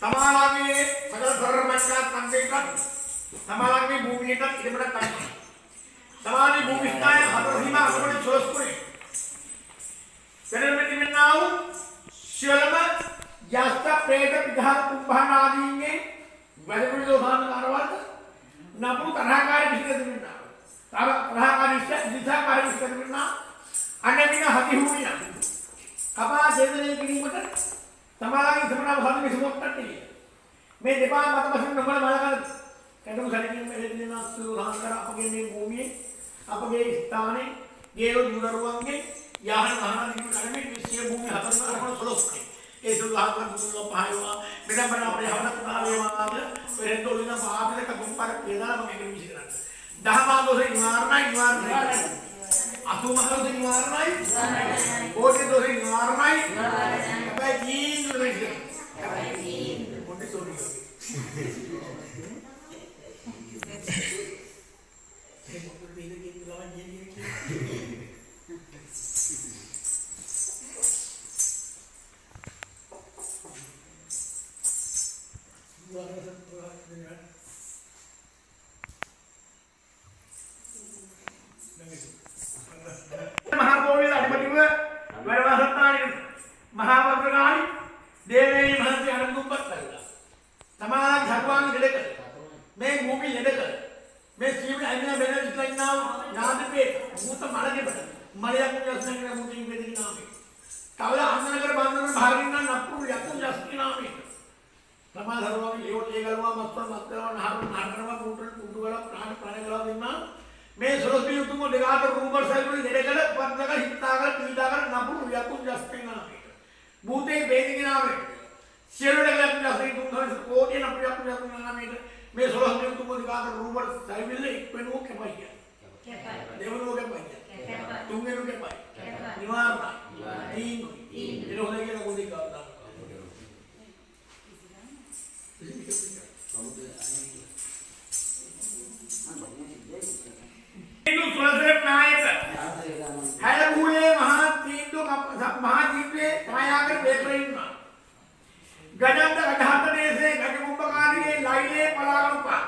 තමාලාගේ සකල ධර්මයන්ට සංකේතක් තමාලාගේ භූමියට ඉදමඩ කරනවා. තමාගේ භූමිස්ථාය හතර සීමා අසුරේ සොස්කුරේ. පෙරෙන්න තිබෙනා වූ සියලුම යස්ත ප්‍රේත විධාන කුම්භාන ආදීන්ගේ වැඩිපුර දෝෂාන කාරවල නපුරු තරහකාරී විශ්ල තිබෙනා. තරහකාරී දිශාකාරී විශ්ල තිබෙනා. අනේමින හති හුමිනා. කපා ජීවනයේ කිරීමට තමාලාගේ සමනාව හදන්නේ සුමුක්ටට්ටිය. මේ දෙපා මත වශයෙන් නොබල බලකන කැටුම් සැලකීම මෙහෙදින සුරාංගර අපගේ මේ භූමියේ අපගේ ස්ථානයේ ගේව දුරුවන්ගේ යහන මහා දින කර්මයේ විශ්ව භූමිය හතරම අපන සලොස්කේ. ඒ සුල්ලාහන් දුල්ල පහයවා මෙදඹන අපේ හවන කුණාවේවා ආද පෙරෙන්තෝලින පාපිත කපුම්පර වේදනා මම මේක විශ්ි කරන්නේ. දහමා දෝෂේ නිවාරණයි අසුමහලෝසේ නිවාරණයි කෝටි දෝෂේ නිවාරණයි හැබැයි ජීඳු නෙයි හැබැයි ජීඳු මොකද සෝරි ඒ මොකද මේක කියන ගමන් महाबोविल अधिपतिव वरवासत्तानि महाभद्रकाली देवेनी महंती अनंतुंबत करेगा तमाम धर्मांग जड़े कर मैं भूमि जड़े कर मैं सीवल अन्य बेनर इस्लाम नाम पे मूत माला के बता मरिया को जैसे कि मूती बेदी नाम है तावला अन्ननगर बांधन में भागीना नपुर यातु जास्ती नाम है तमाम धर्मांग लेवट ये गलवा मस्तर मस्तर नारनवा कुंटल कुंटुगला प्राण प्राणगला दिना मैं सुरस्वी युद्धों दिगाकर रूबर साइकिल जड़े कर पंचकर हिताकर पीताकर नपुर यातु जास्ती नाम है भूते बेदी के नाम है शेरों का जास्ती तुम घर कोटे नपुर यातु जास्ती नाम है मैं सुरस्वी युद्धों दिगाकर रूबर साइकिल ले एक पेन वो क्या पाई है देवन वो क्या पाई है तुमने वो क्या पाई निवारना तीन इन्होंने क्या को दिखाता हिंदू सुरसर नायक है भूले महातीन तो महाजीवे मायाकर देख रही ना गजब गजातने से गजकुंभकारी लाइले पलारुपा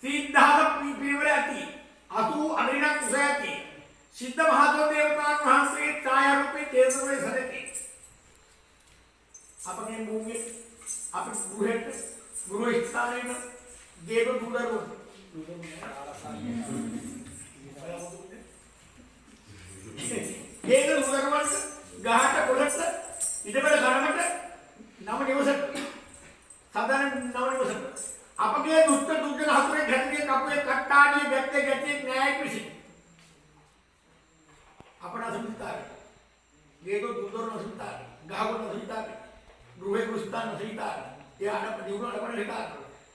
सिद्धार्थ पीवरती असु अनिना कुसयती सिद्ध महादेव देवता महंसे छाया रूपे तेजस्वी सदके अपने भूमि अपने गुहेट गुरु स्थाने में देव गुरु ඒක උදරවලට ගහට පොළට ඊටපෙර ගණමට නම නිවසට සාධාරණ නම නිවසට අපගේ දුෂ්ට දුර්ජන හතුරේ ගැටේ කපුවේ කට්ටාඩිය ගැත්තේ න්‍යාය පිසි අපනා සම්පතාරේ ගේගො දුදොර නසුතාරේ ගහගො නසුතාරේ ගෘහේ කුස්තාන නසුතාරේ යාන ප්‍රතිඋරණ අපන හිතාර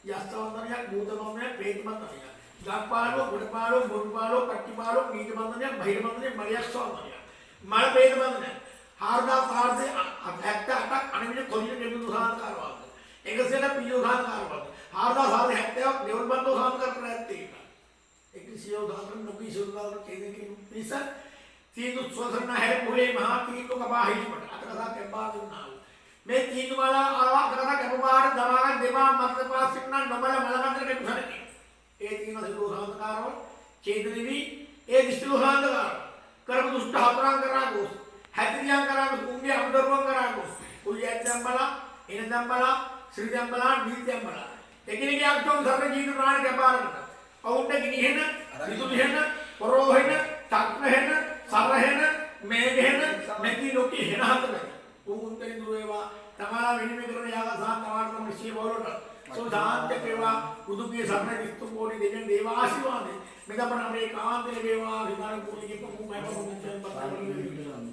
යස්තවන්දනයක් භූතනෝමය ප්‍රේතමන්දනයක් ගාපාලෝ ගොඩපාලෝ බොරුපාලෝ පට්ටිපාලෝ නීතිබන්ධනයක් බහිරබන්ධනයක් මරියක් ස්වාමනියක් මල ප්‍රේතබන්ධනයක් හාරදා පාර්දේ 78ක් අනිවිද කොලිය නිරුද්ධ සාධකාරවාද 100ට පිළියෝ සාධකාරවාද හාරදා සාධ 70ක් දෙවල් බන්ධෝ සාධකාර ප්‍රයත්නය එක සියෝ දාන නොකී සුදුදාන කේදේ නිසා තීනු ස්වසන්න හැර පුරේ මහා තීනු කපා හිලිපට අතකසා කැම්බා දුන්නා මේ තීනු වල ආවා අතකසා කැපපාර දමාගන් දෙමා මත පාසින්න නමල මලකන්දර කෙටුසරේ ඒ තීන සිදෝසාන්තකාරව චේතනෙවි ඒ දිස්ත්‍රිෝසාන්තකාරව කරපු දුෂ්ට හතරන් කරා ගොස් හැතිරියන් කරා කුංගේ අමුදරුවන් කරා ගොස් කුලියක් දැම්බලා එන දැම්බලා ශ්‍රී දැම්බලා නීති දැම්බලා එකිනෙක යක්තොන් සර්ව ජීවිත ප්‍රාණ කැපාරකට කවුන්ට ගිනිහෙන විදුලිහෙන පොරෝහෙන තක්නහෙන සරහෙන මේගෙහෙන මෙති ලෝකෙ හෙන හතර උන්තේ දුරේවා තමාලා විනිමය කරන යාග සහ තමාට තමයි සිය බවලට සෝදාන්ත වේවා බුදුගේ සරණ විස්තු කෝටි දෙවියන් දේව ආශිර්වාදේ මෙදපණ අපේ කාන්තේ වේවා විදාන කුලිගේ පොකු මම මුන්චන් පතරවල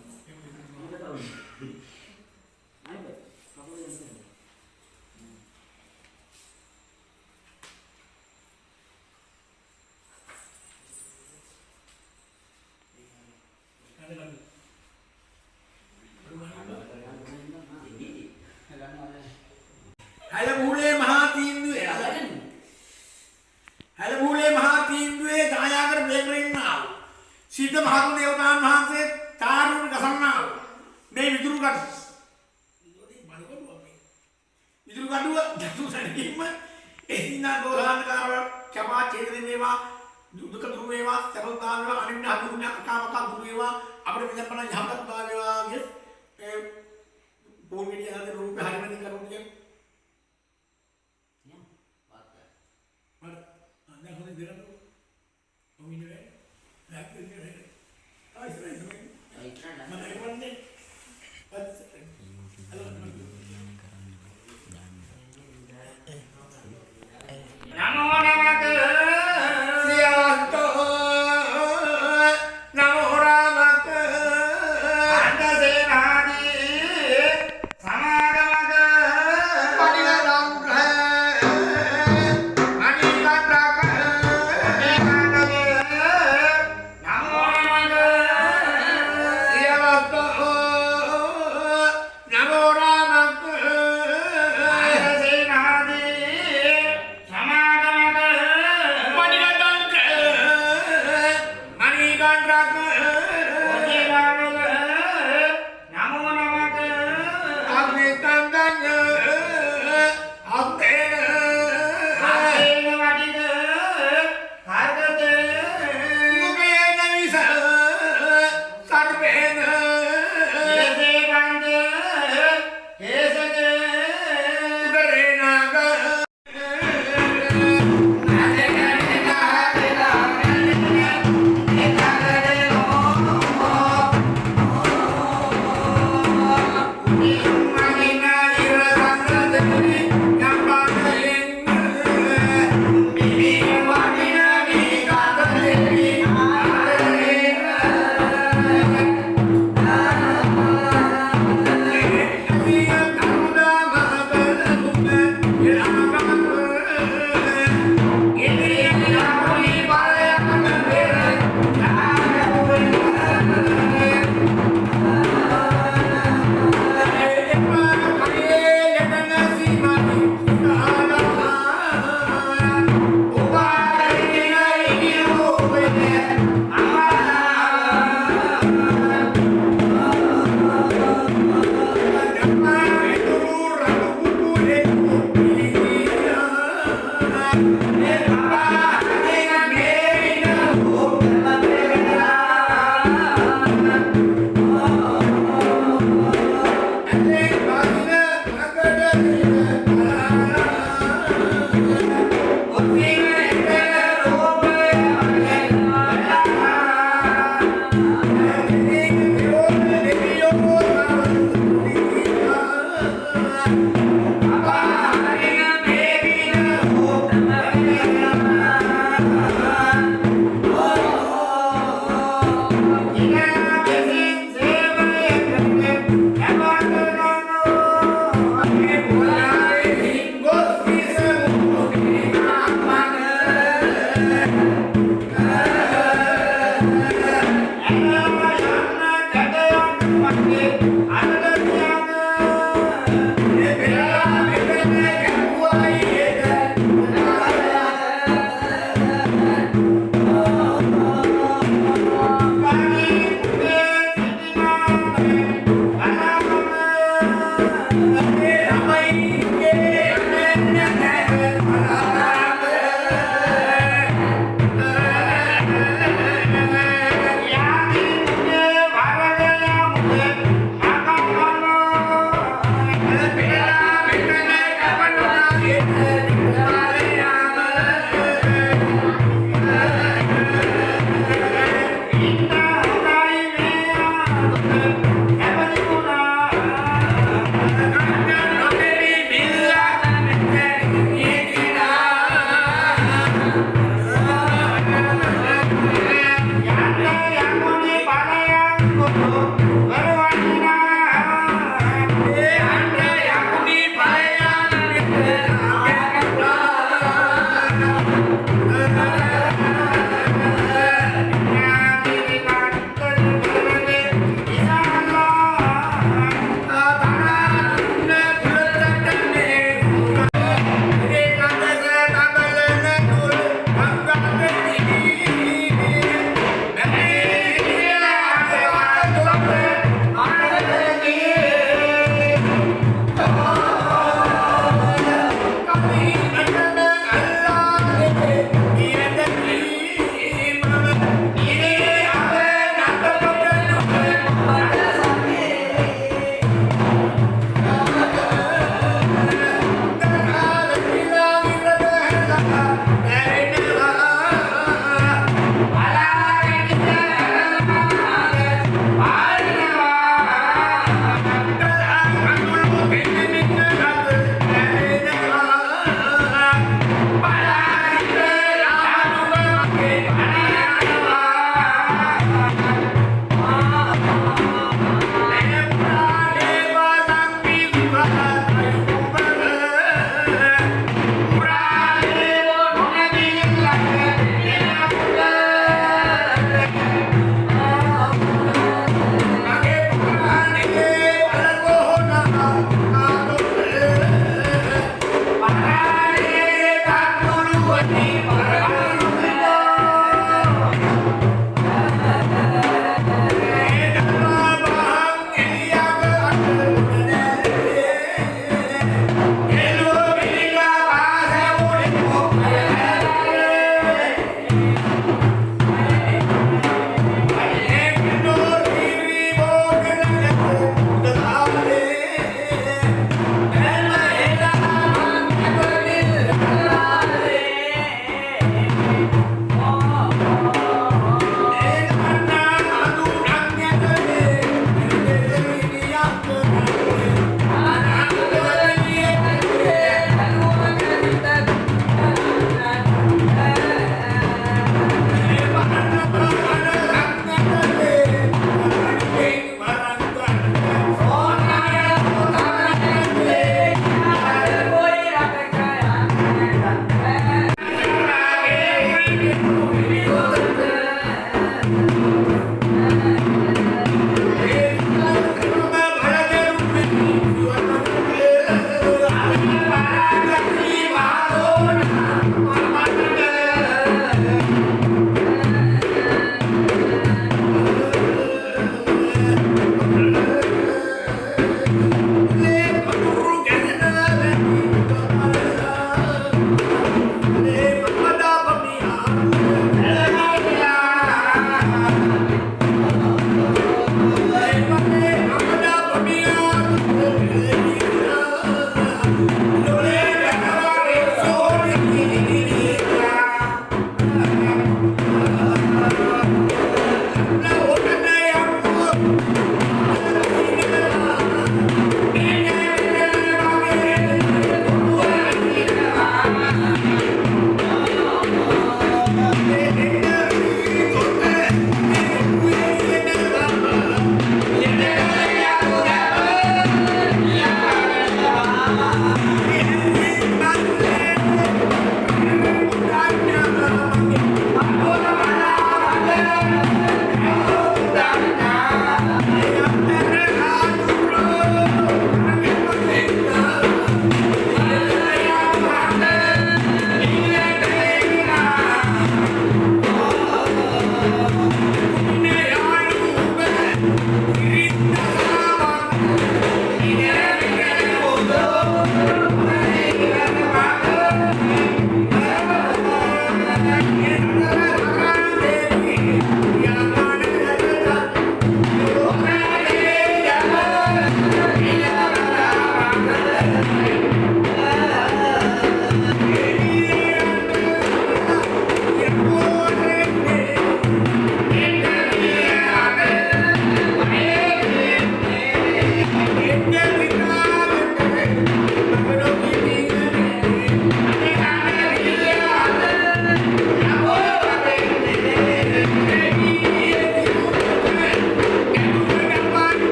हलभूले महातीन्द्वे दायागर बेगरिन्ना सिद्ध महादेव देवता महासे तारुण कसन्ना ने विदुरुगत ගඩුව ජසු සැනීම එහිනා දෝලාන්කාර චපා චේතන වේවා දුක දුර වේවා සරලතා වේවා අනින්න අදුන්න අකාමක දුර වේවා අපිට මෙතන යහපත් වේවා කිය ඒ පොල්ගෙඩිය හදේ රූපේ හරිමදි කරුණිය නියම් වාත් මට අන්න හොඳ දෙරන ඔමිනේ නැක්කේ ආයිසරයි මම ඒවන්නේ නමෝ නමක සියන්තෝ නමෝ රාමක අන්දසේනාදී සමාගම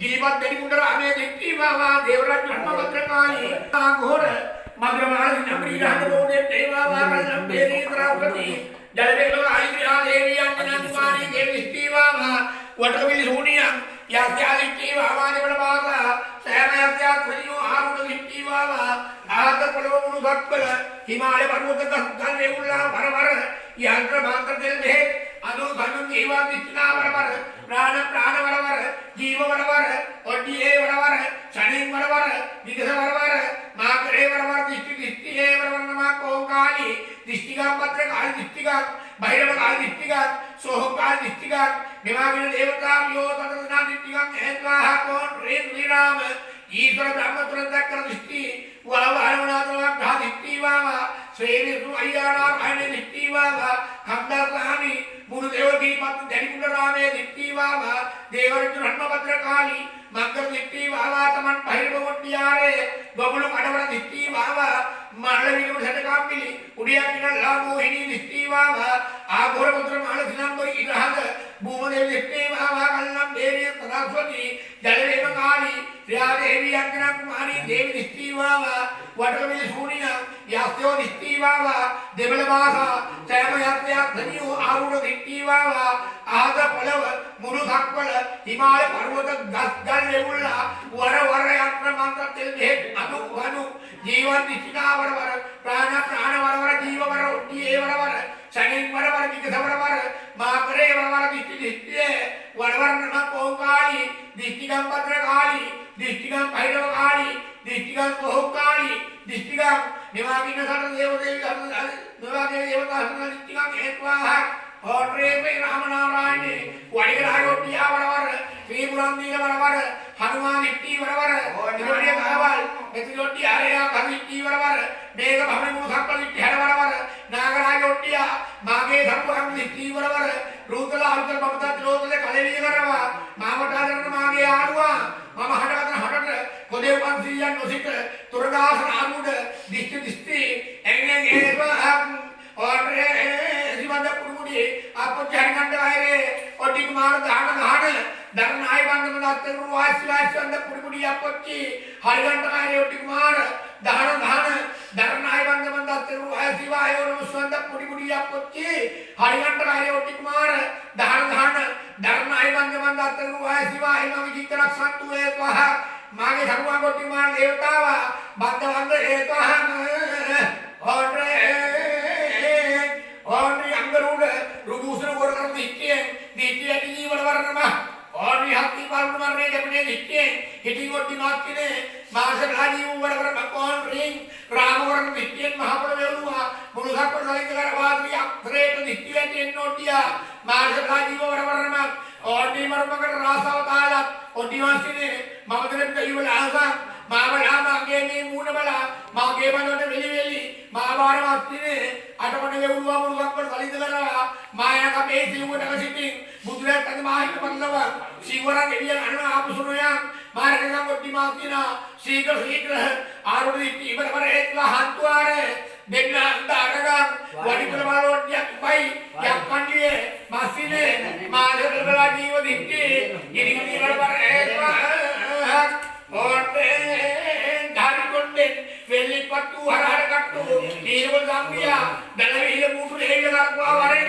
गिरिपत देवकुंड रामे दिट्टी बाबा देवराज ब्रह्मभद्रकाली घोर मग्रमाल नमरी राजबोधे देवावा कलंबेरी द्रावती जलवेलो आलिया देवी अंजना कुमारी देवी बाबा वटविल सोनिया यात्यालिटी बाबा ने बड़बागा सहमयात्या थलियो आरुण दिट्टी बाबा आद पलवमुनु भक्कल हिमालय पर्वत गगन वेउल्ला भरभर यंत्र भांतर दिल भेद अनु धनु जीवा दिचना बरबर प्राण प्राण बरबर जीव बरबर ओडिये बरबर शनि बरबर विघ्न बरबर माकरे बरबर दिष्टि दिष्टि हे बरबर नमा कोंकाली दिष्टिका पत्र काल दिष्टिका भैरव काल दिष्टिका सोह काल दिष्टिका निवागिन देवता यो तत्रना दिष्टिका हेत्वाहा कोन रे श्री राम ईश्वर ब्रह्म तुरंतकर दिष्टि वावाणनाथवा दिष्टि वावा श्री अय्याना राणे दिष्टि वावा खंडा स्वामी गुरुदेव की पत्नी देवकुंड रामे दिट्टी बाबा देवराज ब्रह्मभद्रकाली मंगल दिट्टी बाबा तमन भैरव वट्टियारे बबुलु कड़वड़ दिट्टी बाबा मरलविलु शतकांबिली उड़िया किनल्ला मोहिनी दिट्टी बाबा आघोर पुत्र मानसिनांबरी इरहद भूमदेव दिट्टी बाबा कल्लम देवी सरस्वती जलवेव काली श्रीदेवी अंजना कुमारी देवी दिट्टी बाबा वटविल सूनिया यास्यो दिट्टी बाबा देवलवासा चयमयात्या धनियो आरुण दिट्टी बाबा आद पलव मुनु धक्कल हिमालय पर्वत गगन वेउल्ला वर वर यात्रा मंत्र तिल भेद अनु अनु जीवन दिचिना बरबर प्राण प्राण बरबर जीव बर ओटिये बरबर शनि बरबर विघ्न बरबर माकरे बरबर दिष्टि दिष्टि वरवर नम कोंकाली दिष्टिगम भद्रकाली दिष्टिगम भैरवकाली दिष्टिगम सोहकाली दिष्टिगम निवागिन सर देवदेवी निवागिन देवता सर दिष्टिगम हेत्वाहा और रे राम नारायण वडिगरायोटिया बरबर श्रीपुरंदीर बरबर हनुमान दिट्टी बरबर निरोडिया गावल मेतिरोटी आरेया भविट्टी बरबर मेघ भवन मुखपल दिट्टी हर बरबर नागरायोटिया मागे धर्महम दिट्टी बरबर रूतला हरकर ममता त्रोतले कलेली करवा मामटादरन मागे आडुआ मम हटगत हटट कोदेव पंसिया नोसित तुरगासन आरुड दिष्टि दिष्टि एंगे एवा और रे जीवंत पुरुडी आप जहरगंड आए ओटी कुमार दान दान धरनाय बंद में दाते रुवास वास अंद पुरुडी आपकी हरगंड आए ओटी कुमार दान दान धरनाय बंद में दाते रुवास वाय और स्वंद पुरुडी आपकी हरगंड आए ओटी कुमार दान दान धरनाय बंद में दाते रुवास वाय मागे की तरफ संतु है वह मागे धर्मा ओटी कुमार देवता वा बंद बंद है तो हम और और अंगरूड रुदूसर वर्णन दिखते दिखते की बरबर नमा और हाथी पार मरने जपने दिखते हिटी गोटी मारती ने मासे राजी बरबर भगवान रिंग रामवरण दिखते महाबल वेलुआ मुलगा पर ललित करवाद भी अक्रेट दिखते हैं नोटिया मासे राजी बरबर नमा और नी मरमगर रासावताला और दिवासी ने ममदरन कई बला आसा मावला मागे ने मून बला मागे बनोटे वेली वेली महाबार मास्ती ने अटपने वेलुआ मुलगा पर ललित करवा माया का बेसी वो नगर सिटी बुद्ध तक माहित मतलब शिवरा देवी अन्न आप सुनो या मारे का कोटी मास्ती ना शीघ्र शीघ्र आरुड़ी तीवर पर एक ला हाथ तो आ रहे देखना अंदाज़ा वाली परमाणु या भाई या कंडिये मास्ती ने मारे बला जीव दिखती ये निकली पर एक ला और धारी कोंडे वेली पत्तू हरार कट्टू नीरवल जाम्बिया दलवीले मूठू लेगे लाकुआ वारे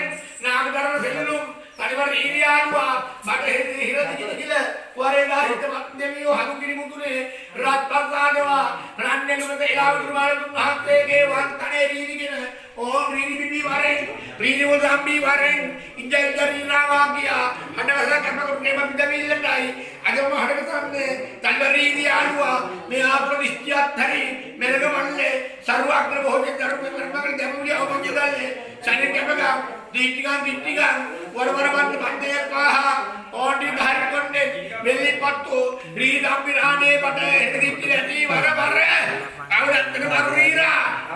नागदरन सेलुम तनिवर ईरिया आलुआ बाटे हिरद जिल वारे दाहित मत्देवियो हनुगिरी मूठूले रात पासादेवा रान्ने नुमते इलावुर मारे तुम हाथे के वांतने रीरिगिन ओम रीरि बिबी वारे रीरिवल जाम्बी वारे इंजा इंजा रीरावा किया हंडवसा कर्म कुटने मबिदवी लंडाई अजम हड़क सामने तलवरीदी आलुआ मैं आप प्रविष्टिया थरी मेरे को मल्ले सर्वाग्र भोगे धर्म में कर्मकर देवुलिया होगे दाले शनि के बगा दीप्तिका वरवर बंद बंदे कहा और दी धारी कोंडे वेली पत्तू रीदांबिराने बटे दीप्ति रहती वरवर आवडन वरुरीरा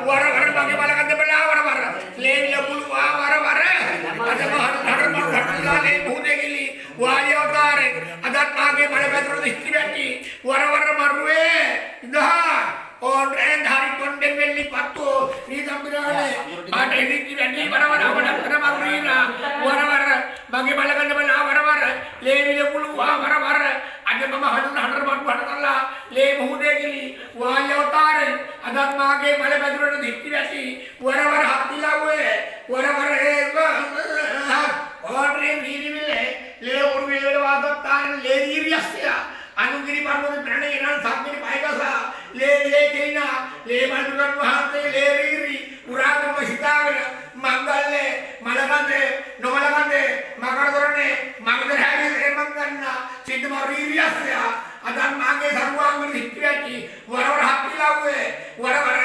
वरवर बगे बालकंदे बला वरवर लेविला बुलवा वरवर अजम धर्म धर्मलाले भूते गिली वाली अवतार अदर मागे बड़े बेदर दिष्टि बैठी वरवर मरुए इधर और धारी कोंडे वेली पत्तू रीदांबिराने बाटे दीप्ति बैठी वरवर आवडन वरुरीरा वरवर बगे बालकंदे बला वरवर लेविला बुलवा वरवर අද මම හතර මඩු කරලා ලේ මුහුදේ ගිලි වාය අවතාරෙන් අදත් මාගේ මල බැදුරට දික්ටි වැටි වරවර හත්තිලාවේ වරවර ඕට්‍රේ වීරිවිලේ ලේ උරුවිලේ වාදත්තාන ලේ දීරියස්ය අනුගිරි පර්වත ප්‍රණේ ඉරන් සම්මිනි පයකසා ලේ කිරිනා ලේ මඩුරන් වහන්සේ ලේ රීරි පුරාගම සිතාගෙන මංගල්ලේ මලකන්දේ නොමලකන්දේ මකරදොරනේ මගදර හැගේ මංගන්න සිද්ධම රීරියස්ය අදන් මාගේ සරුවාංග දික්කැටි වරවර හත්තිලාවේ වරවර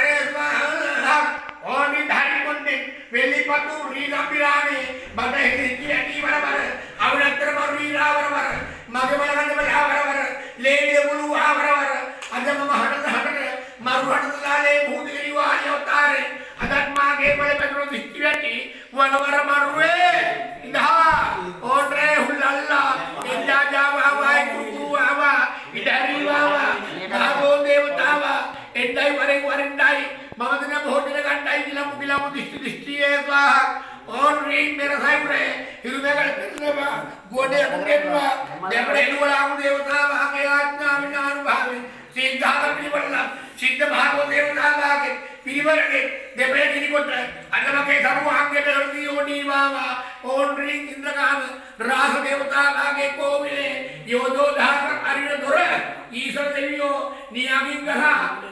ඕනි ධාරි කොන්නේ වෙලිපතු රීගම්බිරානේ බඩේ දික්කැටි වරවර අවුලතර මරීරා වරවර මගේ මලකන්ද වරවර ලේඩේ මුළු වරවර අද මම හතර මරු හතලාලේ භූතේ වාණි අවතාරේ අදත් මාගේ මල පෙරො දික්කැටි වරවර මරුවේ ඉඳා ඕට්‍රේ හුල්ලල්ලා ඉඳා ජාවා වයි කුකුවා ඉදරි වාවා භාගෝ දේවතාවා එන්නයි වරෙන් වරෙන්ඩයි මම දින භෝජන ගන්නයි කියලා මුගිලාමු දිස්ත්‍රික්කයේ සහ ඕන්රේ මෙර සයිබ්‍රේ හිරුමෙගල පෙරනවා ගෝඩේ අකුරේනවා දෙපරේ නුවලාමු දේවතාවාගේ ආඥාවෙන් අනුභවයෙන් සිද්ධාර්ථ පිළිවෙල සිද්ධ භාගෝ දේවතාවාගේ පිළිවෙලේ දෙපරේ කිරිකොට අදමගේ සරුවාංගයට හෘදී ඕනීවාවා ඕන්රේ ඉන්ද්‍රකාම රාස දේවතාවාගේ කෝවිලේ යෝධෝ දහක අරින දොර ඊශ්වර දෙවියෝ නියමින් ගහ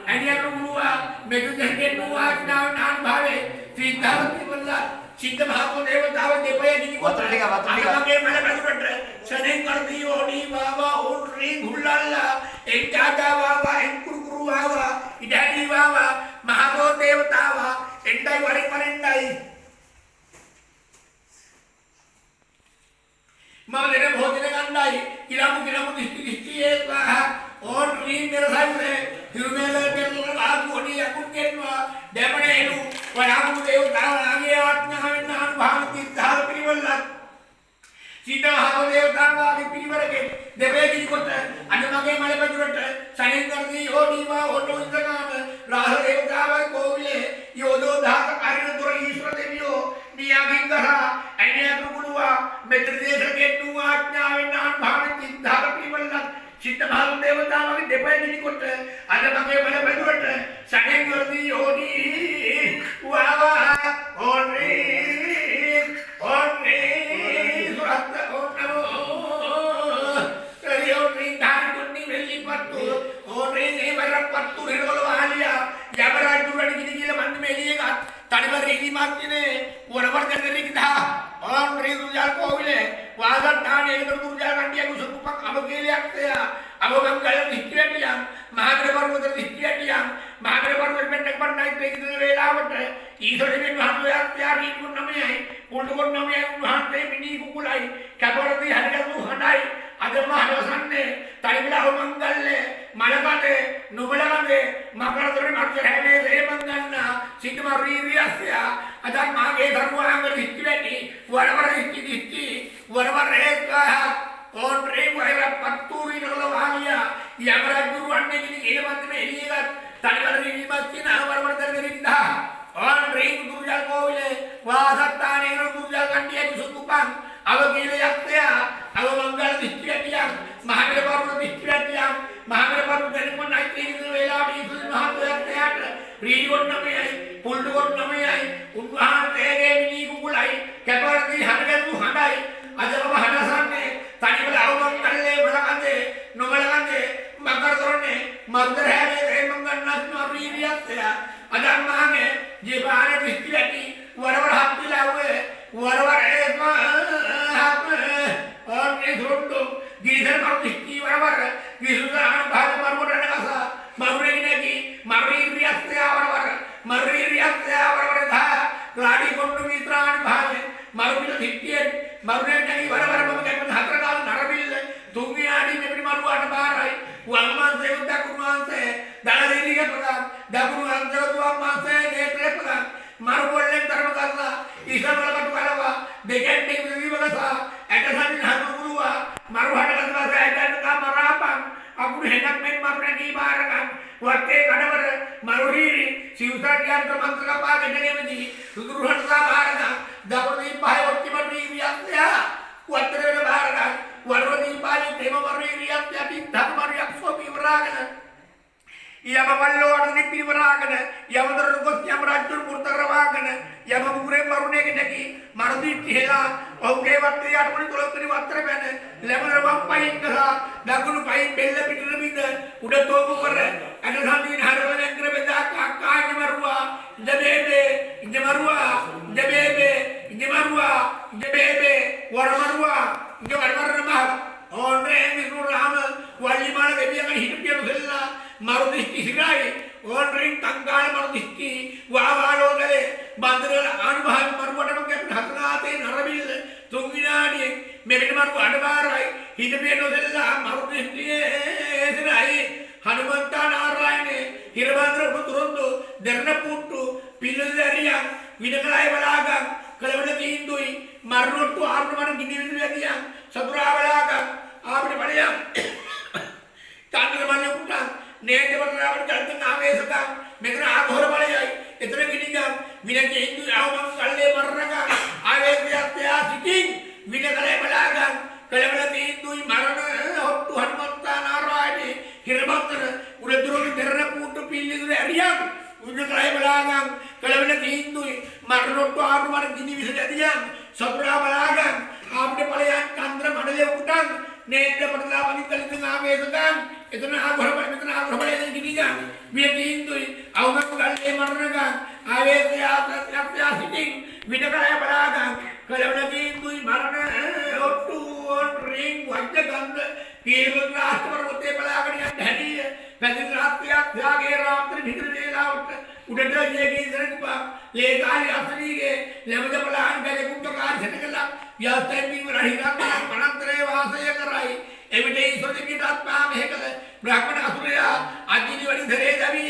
ඇණියරු මුවා මෙතු දෙකේ වාඥාවෙන් අනුභවයෙන් සිද්ධාර්ථ පිළිවෙල සිද්ධ භාගෝ දේවතාව දෙපය කිරි වතුර ටික අදමගේ මල බැදුරට සනෙන් කරදී ඕනීවාවා ඕන්රේ හුල්ලල්ලා එක්ජාගාවාවා එක්කුරුකුරුවාවා ඉඩාඩීවාවා මහබෝ දේවතාවා එන්නයි වරින් වරින්ඩයි මම දෙන භෝජන ගන්නයි කිලමු දිස්ත්‍රික්කයේ ඕන්රේ මෙර සයිබ්‍රේ හිරුමෙල පෙරලන ආගෝණී යකුත් කෙන්වා දෙපණේලු වයාමු දේවතාවාගේ ආඥාවෙන් අනුභව සිද්ධාර්ථ පිළිවෙල සිද්ධාර්ථ දේවතාවාගේ පිළිවෙලකේ දෙපේ කිරිකොට අද මගේ මල බඳුරට සනෙන් කරදී ඕඩීවා ඕඩෝ ඉඳගාම රාහ දේවතාවාගේ කෝවිලේ යෝධෝ දහක කාරින දොර ඊශ්වර දෙවියෝ නියමින් ගහ ඇණියරු කුළුවා මෙත්‍ර දේශකේ තු ආඥාවෙන් අනුභව සිද්ධාර්ථ පිළිවෙල සිද්ධ භාග දේවතාවාගේ දෙපය කිරිකොට අද මගේ මල බඳුරට සනෙන් කරදී ඕඩී වාවා ඕන්රේ සුරත් ඕනෝ කරියෝනි ධාරිකුන්නි වෙල්ලිපත්තු ඕන්රේ නේවරපත්තු හෙරවල වහලියා යමරාජුරණ කිදි කියලා මන් මෙලියගත් තනිවර ඉදිමාත්නේ වරවර දෙරිකිදා ඕන්රේ දුජාල් කෝවිලේ වාගත්තානේ දුර්ජා කණ්ඩිය කුසුපක් අබකේලියක් තියා අබගංගල දික්කැටියන් මහාග්‍ර පර්වත දික්කැටියන් මහාග්‍ර පර්වත මෙන්නක් පන්නයි ප්‍රේකිත වේලාවට ඊසොඩෙමින් වහන්සේයක් ත්‍යාරී කුන්නමයි කුල්ඩුකොන් නමයි වහන්සේ මිනි කුකුලයි කැපරදී හරිගලු හඬයි අදම හදවසන්නේ තනිබලා මංගල්ලේ මලකඩේ නුබලකඩේ මකරදොරේ මක්කර හැමේ ඒ මංගන්න සිද්ධම රීරියස්ය අද මාගේ ධර්මවාංග දික්කැටි වරවර දික්කි වරවර ඒක ඕන්රේ වෛර පත්තුරි නලවාලියා යමරජුරු අන්නේ කිනි ඒවත් මේ එළියගත් තනිවර නිවිමත් කියන වරවර දරගෙරින්දා ඕන්රේ දුර්ජල් කෝවිලේ වාසත්තානේ දුර්ජල් කණ්ඩිය කුසුප්පන් අවගීලයක්ය අව මංගල දික්කැටියක් මහාග්‍ර පර්වත දික්කැටියක් මහාග්‍ර පර්වත දෙනුන් අයිතික වේලාවේ ඉසුල් මහත්වයාට රීඩිකොන් නමයයි පුල්ඩුකොන් නමයයි උන්වහන්සේගේ මිනි කුකුලයි කැපරදී හඬගලු හඬයි අදම හඬසන්නේ තනිවල අවමංගල්ලේ බලකන්දේ නොබලකන්දේ මකරදොරනේ මන්දර හැමේ මංගන්නස් නරීරියස්ය අදන් මාගේ ජීවාන දික්කැටි වරවර හත්තිලාවේ වරවර ඕන්රේ සොන්ඩු ගිරිසර කරු දික්කි වරවර විසුදාන භාග මරුවට නගසා මරුරේනකි මරීරියස්ය වරවර මරීරියස්ය වරවර දා රාඩි කොණ්ඩු මිත්‍රාණ භාගේ මරුවිල දික්කියෙන් මරුරේනකි වරවර මම කැමති හතර කාල නරබිල්ල තුන්වියාඩි මෙපිට මරුවාට බාරයි වල්මාන්සේ උද්දකුරුමාන්සේ දලදීනික ප්‍රකාශ දකුණු අන්තරතුම්මාන්සේ නේත්‍රේ ප්‍රකාශ මරුවල්ලෙන් ධර්ම කරලා ඉස්ලාමලකට කරවා දෙකෙන් විවිධවසා ඇටසන් හඳුරුවා මරුහට කරලා සෑයකට මරාපන් අකුරු හෙනක් මෙන් මරුණකී බාරකම් වත්තේ කඩවර මරුහීරි සිවුසාරියන්ත මන්ත්‍රක පාගෙදගෙමදී සුදුරුහටලා බාරකම් දකුණු පහය ඔක්තිමරි වියස්යා වත්තරේ බාරකම් වරවදී පාලි දේවවරේරියක් යටි ධර්මරියක් සෝපි වරාගෙන යමවල්ලෝට නිපිවරාගෙන යමදර ගොස් යම රාජ්‍ය පුරතරවාගෙන යම මුරේ මරුණේක නැකි මරදී තියලා ඔහුගේ වත්තේ යටපොඩි තොලොත්තරි වත්තර බැන ලැබුණ වම් පයින් කළා දකුණු පයින් බෙල්ල පිටර බින්ද උඩ තෝපු කර අනසන්දීන හරවන අංග්‍ර බෙදා කාකාය මරුවා ඉඳබේබේ ඉඳමරුවා ඉඳබේබේ ඉඳමරුවා ඉඳබේබේ වරමරුවා ඉඳවරමරම ඕනේ මිසු රාම වල්ලිමාන දෙවියන් හිටපියු දෙල්ලා මරුදිස්ති සිරායි ඕන්රින් තංගාල මරුදිස්ති වාවාලෝදලේ බන්දරල අනුභව මරුවටම කැප හතරාතේ නරබිල්ල තුන් විනාඩියෙන් මෙන්න මරු අඩබාරයි හිටපියු දෙල්ලා මරුදිස්තියේ සිරායි හනුමන්තා නාරායනේ හිරබන්දර උතුරුන්දු දෙරණ පුට්ටු පිල්ලදරියන් විනකලයි බලාගම් කලවල තීන්දුයි මරුට්ටු ආර්ණමන ගිනි විදුලි ඇදියන් සතුරා බලාගම් ආපිට බලයන් तांडव माने उठा नेट बराबर चलते नावे सका मेरा आघोर पड़े जाए इतने गिनी का विने के हिंदू आओ हम कल्ले मरना आवे त्या सिटिंग विने करे बलागा कले बला हिंदू मरण होट्टु हनुमंत नारायण हिरमंतन उरे दुरो देरने पूट पीली दुरे अरिया विने करे बलागा कले बला हिंदू मरण होट्टु आरु मरण गिनी विसे दिया सतरा बलागा आपने पड़े चंद्र मंडले उठा नेट बदला वाली तलित नावे सका इतना आघोर पड़े गिनी का विने के हिंदू आओ हम कल्ले मरना आवे त्या सिटिंग विने करे बलागा कले बला हिंदू मरण होट्टु रिंग वज्र गंध केवल राष्ट्र होते बलागड़िया धनी गंध राष्ट्र त्यागे रात्रि भीतर वेलावट उड़े जेगी सरकपा ले काली असली के लेमज बलान गले कुट कार झटकला या तैमी रहिला पणंतरे वासय कराई एविटे ईश्वर की आत्मा मेहकल ब्राह्मण असुरया आदिनी वडी धरे जावी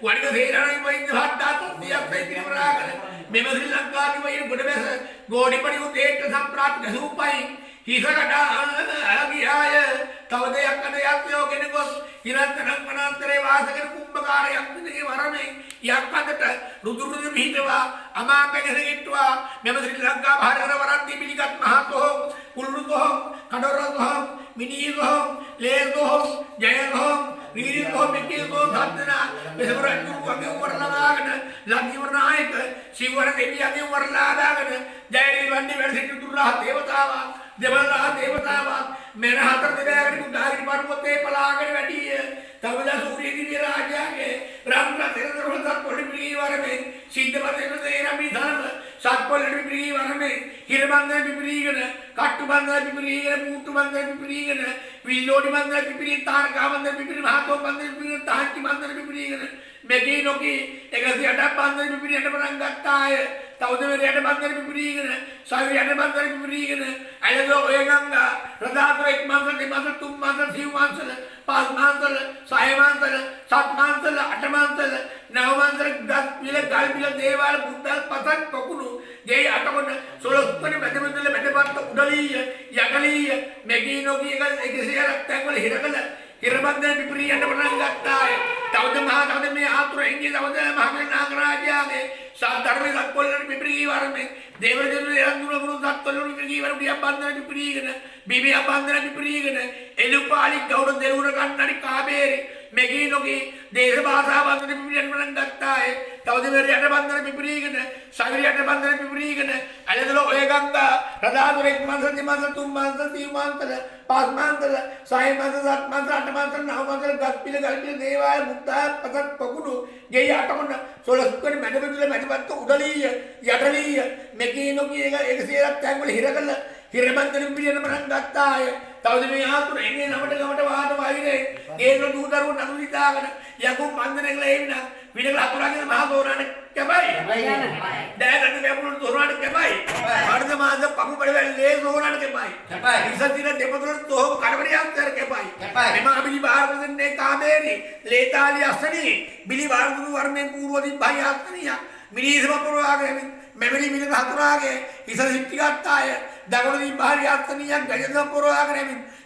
वडी धरेराणी वैद्य भाता तस्या तैमी बरागल मेम श्रीलंका की वैर गुडबेस गोडी पड़ी उतेट संप्रात घसुपाई हिसकटा आगियाय तवदे अक्कन यात्यो केनकोस हिरंतनं पणांतरे वासकर कुंभकार यक्तिगे वरमे यक्कदट रुद्रुद्र भीतवा अमापेगसे गिट्वा मेम श्रीलंका भारत वरंती बिलिकत महातो कुल्लुतो कडोरतो मिनीतो लेतो जयतो रीरितो मिक्कितो धतना बेसवरंजु वगे वरलागन लग्निवरनायक शिवर देवी अगे वरलागन जयरी वंडी वर्षित दुर्रा देवतावा देवला देवतावा मेरा हाथ दे अगर गुदारी पर्वते पलागन बैठी है तबला सूर्य की राजा के राम का तेरे दरबार तक पड़ी प्रिय वार में सिद्ध बने तो तेरा भी धर्म सात पल प्रिय वार में हिरबंदर प्रिय ने काटू बंदर प्रिय ने मूटू बंदर प्रिय ने विलोडी बंदर प्रिय तार का बंदर प्रिय हाथों बंदर प्रिय तांकी बंदर प्रिय ने मेगिनो की एक ऐसी अटक बंदर प्रिय ने बनंगता है तब मेरे अटक बंदर प्रिय ने सारी अटक बंदर प्रिय ने ऐसे तो होएगा रदात एक मांसल तुम मांसल शिव मांसल पांच मांसल साय मांसल सात मांसल आठ मांसल नव मांसल दस पिले गाल पिले देवाल बुद्ध पतन पकुनु जय अटकन सोलह सुपने मध्य बात तो उड़ली यगली मेगिनो की एक ऐसी रक्तांगल हिरकल हिरबंदर पिपरी अटक बनंगता है तब में हाथ रहेंगे तब महान नागराजा ने साधारण में सत्पोलर पिपरी वार में देवजन रंगुल गुरु सत्पोलर पिपरी वार बिया बंदर पिपरी गने बीबी बंदर पिपरी गने एलुपाली गौड़ देवुर कन्नड़ी काबेरी मेगिनो की देश भाषा बंदर पिपरी बनंगता है तब मेरे अट बंदर पिपरी गने सागरी अट बंदर पिपरी गने अले तो होएगा रदादुर एक मांसल ति मांसल तुम मांसल ती मांसल पांच मांसल साय मांसल सात मांसल आठ मांसल नौ मांसल गलपिले देवाल बुद्ध पतन पकुनु ये अटकन सोलह सुपने मध्य बात तो उड़ली यडली मेगिनो की एक से रक्तांगल हिरकल हिरबंदर पिपरी बनंगता है तब में यहाँ तो रहेंगे नमट गमट वाद वाहिरे केंद्र दूधर वो ननुदितागन याकू मंदने लेना विनय लातुरागे महागौरान क्या भाई डायरेक्ट में अपन दोरान क्या भाई मर्द मांझ पप्पू बड़े ले दोरान के भाई इस दिन देवदर तो कारवरी अंतर के भाई मैं बिली बार ने कामेरी लेताली असनी बिली बार गुरु वर में पूर्व दिन भाई आतनिया मिनी सब पूर्व आ गए मेमोरी मिले हाथुरा आ गए इस सिटी आता है दगड़ दिन बाहर आतनिया गजन सब पूर्व आ गए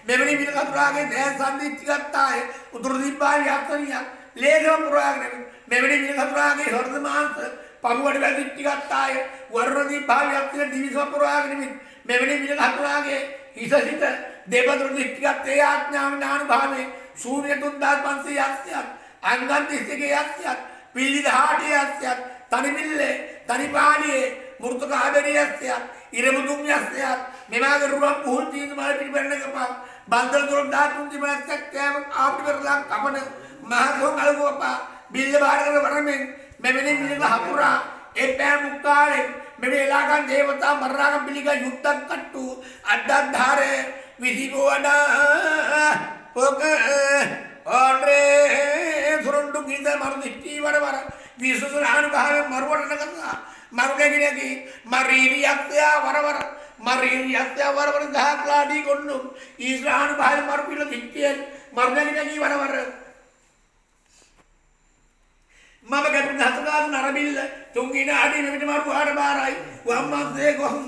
मेमोरी मिले हाथुरा आ गए देह शांति आता है उधर दिन बाहर आतनिया ले सब पूर्व आ गए मेमोरी मिले हाथुरा आ गए हर मांस पगवड़ में सिटी आता है वर्ण दिन बाहर आतनिया दिवी सब पूर्व आ गए मेमोरी मिले हाथुरा आ गए इस सिटी දේවදූත දිට්ඨියත් ඒ ආඥාව ඥානුභාවයේ ශූන්‍ය 3500ක් අංගන් 32ක් පිළි 18ක් තනිමිල්ලේ තනිපාණියේ මෘතකාදරියක් ඉරමුදුම් යස්සයක් මෙවාගේ රුවක් පුහුල් තීන්ද මාල පිළිබඳ කපා බන්දර දොර 13 දිමනක් කෑම ආපිරලා කපන මහසෝන් අලගෝපා බිල්ල බාරගෙන වරමින් මෙවැනි මිනිහ හපුරා ඒ පෑ මුක්කාලේ මෙවැනි එලාගන් දේවතා මරාගම් පිළිගා යුද්ධක් කට්ටු අද්දද්ධාරේ විසිබෝඩා ඔක ඔන්රේ සුරුන්ඩු ගින්ද මරු දිට්ටි වර විසුසුරාණු ගහේ මරුවට නගතා මරුණගිනකි මරීරියක්ත්‍යා වර ගහක්ලාඩී කොන්නු ඊශ්‍රාණු ගහේ මරු පිළ දිට්ටියෙන් මරුණගිනකි වර මම ගැපු හතකාරු නරබිල්ල තුන්ගින අඩි මෙමිට මරු ආඩ බාරයි වම්මන්සේ ගොහු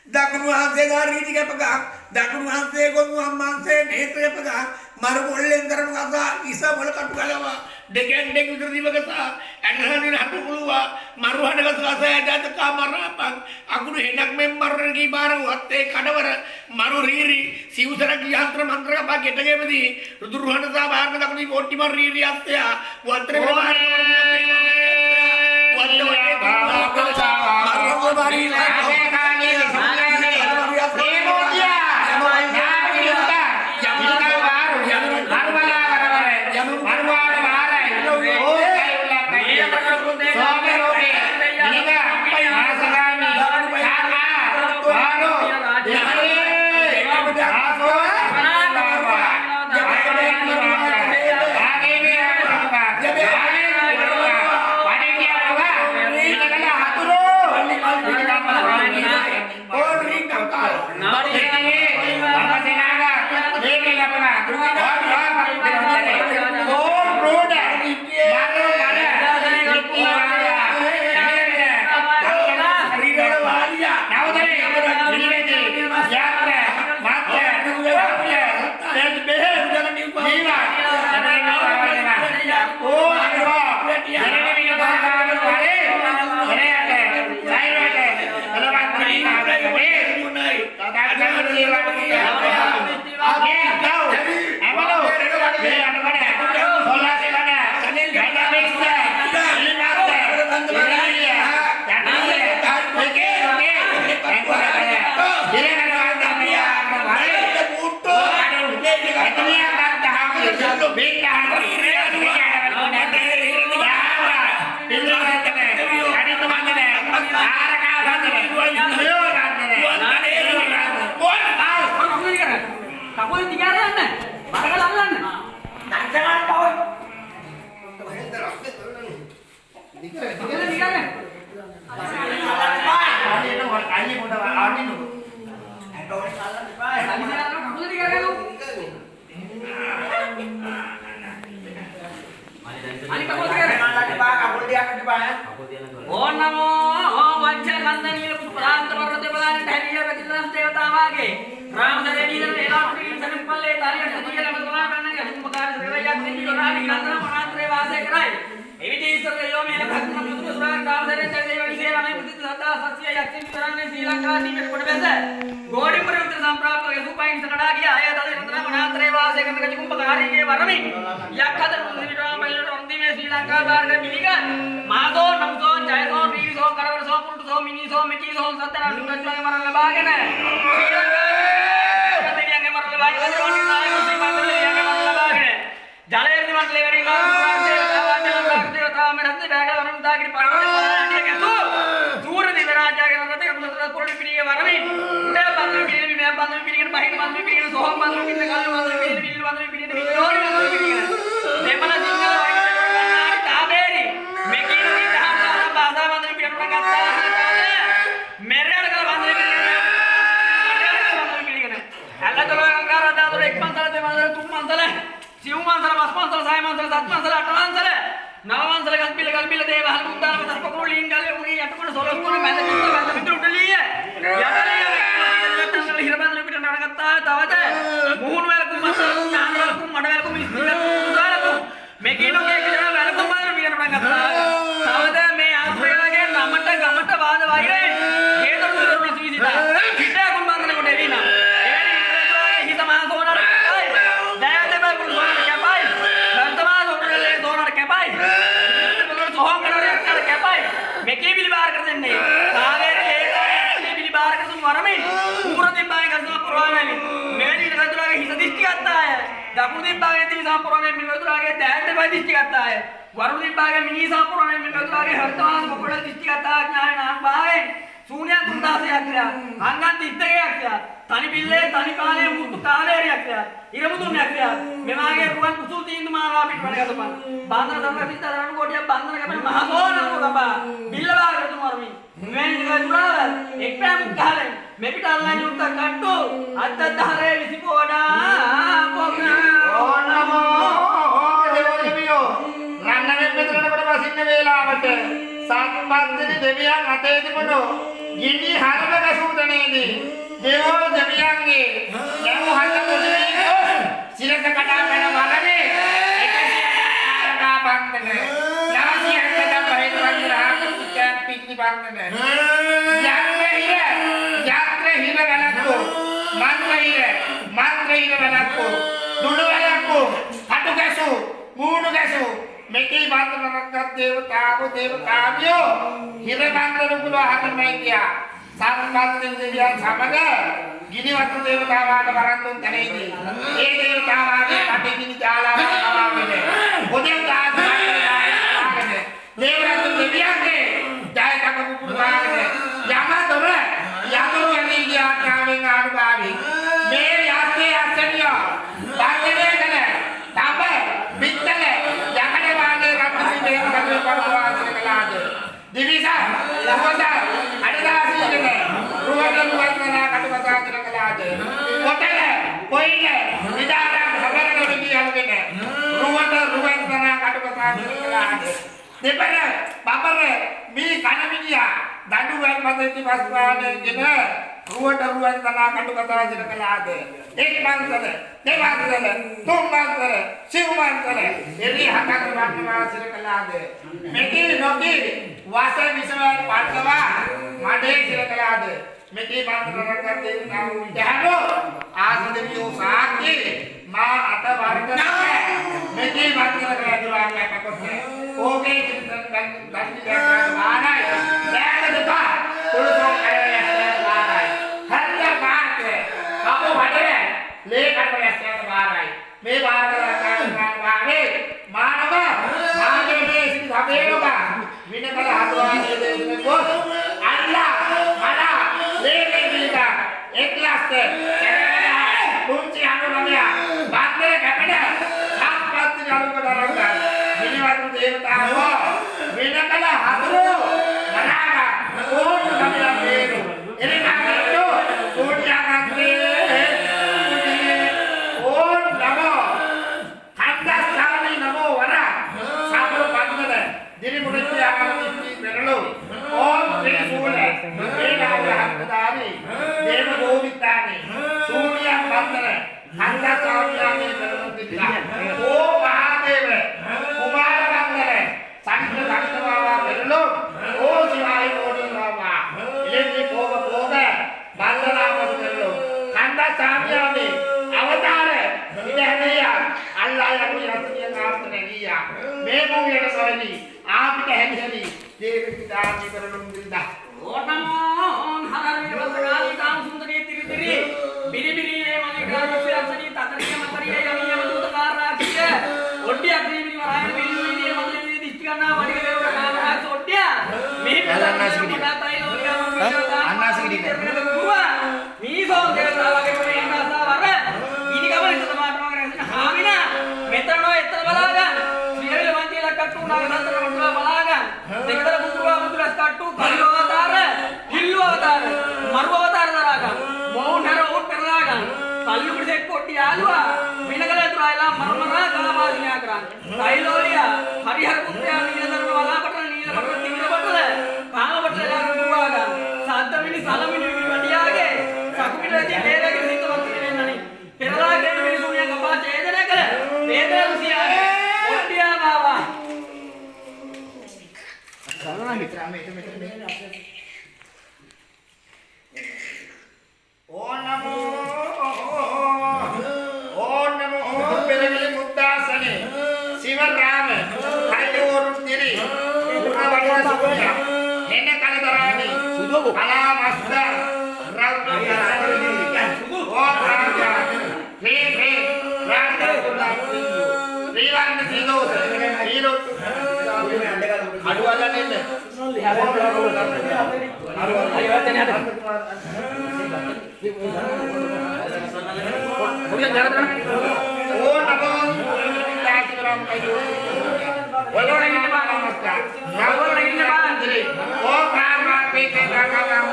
දකුණු වහන්සේ ගාරීටි කැපගා දකුණු වහන්සේ ගොනු වම්මන්සේ නේත්‍රයපගා මරු පොල්ලෙන් කරන කතා ඉස මොල කටු ගලවා දෙකෙන් දෙක විතර දිවකසා ඇටහනින් හටු කුළුවා මරු හඬකස ඇටත් කාමරාපන් අකුණු හෙනක් මෙන් මරුරන් කී බාර වත්තේ කඩවර මරු රීරි සිවුසරක් යන්ත්‍ර මන්ත්‍ර කපා ගෙටගෙවදී රුදුරු හඬසා බාරන දකුණු පොට්ටි මරු රීරි අස්සය වත්‍ර බාර දකුණු දිබ්බාගේ තිරිසාපුරනේ මිනිවතුරාගේ දැහැට බයි දිස්ත්‍රික් ගත්තාය. වරුණ දිබ්බාගේ මිනිසාපුරනේ මිනිවතුරාගේ හර්තවාන මොකද දිස්ත්‍රික් ගත්තා ඥාන නාම්බායෙන් ශූන්‍යයන් 3000ක් කියලා. අංගන් 32ක් කියලා. තනි පිල්ලේ තනි කාලයේ මුතු කාලේරියක් කියලා. ඉරමුතුන්යක් කියලා. මෙවාගේ රුවන් කුසුල් තීන්දුව මාලා පිට වැඩගතපන්. බාන්දර සම්ප්‍රසිද්ධ දරණ කොටිය බන්දර කැපෙන මහසෝනම ගබා. බිල්ලවා කරතුමාරුමි. මෙන් දුරාවල් එක්පෑම් කාලේ මෙපිට අල්ලන්නේ උත්ත කට්ටු අද්දතරේ විසිපෝඩා පොක ඕනමෝ දෙවියෝ රන්නවෙන් මෙතනට කොට බසින්න වේලාවට සම්පත්තිනි දෙවියන් අතේ තිබුණු ගිනි හරම ගසූතනේදී දේවෝ දෙවියන්ගේ නැමු හත මුදේ සිරක කඩා පැන වරනේ 100 බන්ධන නාසිය හතට බහිර වන්දරාක පුච්චක් පිටි බන්ධන යාත්‍රා හිර ගලක්කෝ මන්ත්‍ර හිර ගලක්කෝ දුඩු ගලක්කෝ හටු ගැසු මූණු ගැසු මෙකී බන්ධනක් දේවතාවෝ හිර බන්ධන කුල අහන්නයි කියා සම්පත්තින් දෙවියන් සමග ගිනිවත්තු දේවතාවාට වරන්දුන් තැනේදී ඒ දේවතාවාගේ කටේ ජාලාවක් කවාගෙන පොදෙන් දාගෙන දේවරත්න දෙවියන්ගේ ජයතක පුපුරාගෙන යමතොර යතොර යන්නේ ගියාකාවෙන් ආනුභාවී මේ යස්සේ අස්සනිය බන්ධනේ කල තඹ පිටතල යකඩ වාගේ රත්න මේ කඩේ පරවාසන කළාද දිවිසා ලහවදා අඩදාසීගෙන රුවට රුවන්නා කටුවතාවතර කළාද කොටල කොයිල විදාරක් හබරන විදියල්ගෙන රුවට රුවන්නා කටුවතාවතර කළාද දෙපර බබර මේ කණමිනියා දඬුවම් මැදදී පස්වානගෙන රුවට රුවන්නා කටුවතාවතර කළාද එක් මන්තර දෙවන්තර තුන්වන්තර සිව්වන්තර එරි හතර වන්නාසර කළාද මෙකී නොකී වාස විසවල් පාඨවා මඩේ සිරකලාද මෙකී බන්තරක් කරේ දහනෝ ආසදමියෝ සාක්කි මා අත වර්ගන මෙකී බන්තරක් රජුවාගේ පකොත් ඕකේ චින්තන ගන්න වාරයි දැනදපා කුලසෝ කරේ වාරයි හරිය පාටේ කපෝ වඩේ ලේ කරපයස්යට වාරයි මේ වාරකට වාගේ මානව මාගේ මේ සිට හබේලෝකා විනකල හදවානේ දෙන්නේ කොස් අල්ලා මලා ලේකේ දීලා එක්ලාස්ත පුංචි අනුරමියා බාන්දර කැපෙන සම්පත්ති අනුකඩ රංගා විනිවත්තු දේවතාවෝ විනකල හදරෝ මනාගා ඕන සමිලා වේරු එරිනාගට්ටෝ කෝටියාගත්තේ ඕන නමෝ හන්දස්සානි නමෝ වරා සාබර බන්දර දිනි මුනිච්ච ආකාරී පෙරළු ඕම් ත්‍රිසූල වේලාවහත්තානි දේව ගෝවිතානි සූර්යයන් බන්දර හන්දස්සාවියාගේ පෙරළු දිලා ඕ මහදේව කුමාර බන්දර සංඝ සංඝවාවා පෙරළු ඕ සිවායි කෝටිවාවා ඉලෙන්දි කෝව කෝව බන්දනාවස පෙරළු හන්දස්සාවියාගේ අවතාර ඉදහදියා අල්ලා යකු යස්තිය නාමත නැගියා මේ මොගේට සොයනි ආපිට හැදිහැලි දේවිතානි කරලුම් දින්දා ඕනමෝන් හරවිද වසකාලී කාම සුන්දරී තිරිතිරි බිරිබිරියේ මලිකාගේ සරසනී තතරිය මතරිය යමිය මදුතකාරාක්ෂිය ඔඩ්ඩිය ක්‍රීමිනි වරාය බිරිබිරියේ මලිකාගේ දිස්ත්‍රික්කනා වඩික දේවර කාමරාක්ෂ ඔඩ්ඩිය මේ අන්නාසිකිඩි මීසෝන් දේවතාවගේ ප්‍රේමසා වර ඉනි ගමන තමාටම හාමිනා මෙතනෝ එතන බලාගන්න සියලු මන්තිලා කට්ටු නාගසතර වඩලා බලාගන්න දෙකතර බුදුරා බුදුරස් කට්ටු කලිය අවතාර හිල්ලු අවතාර මරු අවතාර දරාගන්න මොහොනර උත් කරලාගන්න කල්ලු පිටෙක් කොට්ටි යාළුවා විනකල තුරායලා මරමරා කලපාදිනා කරන්න සයිලෝලියා හරිහර පුත්‍රයා නිලදරන වලාපටල නීලපටල තිමිරපටල කාමපටල ලාගන්න සද්දමිනි සලමිනි වඩියාගේ සකුපිටදී ලේදගෙන හිතවත් වෙන්නනි පෙරලාගේ මිනිසුන්ගේ කපා ඡේදනය කළ වේදරුසියාගේ ඔඩ්ඩියා බාවා සරණා මිත්‍රා මෙතන ඕ නමෝ පෙරවිලි මුද්දාසනේ සිවරාම කල්ලෝරු තිරි උරවඩ සුඛය එන්න කලදරානි කලා මස්තර රව් ඕ රාජා හේ රාජා නීලෝස නීලොට්ටු අඩුවලා නෙන්න ඕ නමෝ තාතිරම් කයෝ වලෝණ ඉන්න නමස්කාර නවෝණ ඉන්න බාන්දරේ ඕ කාමා පේකේ කාකාම්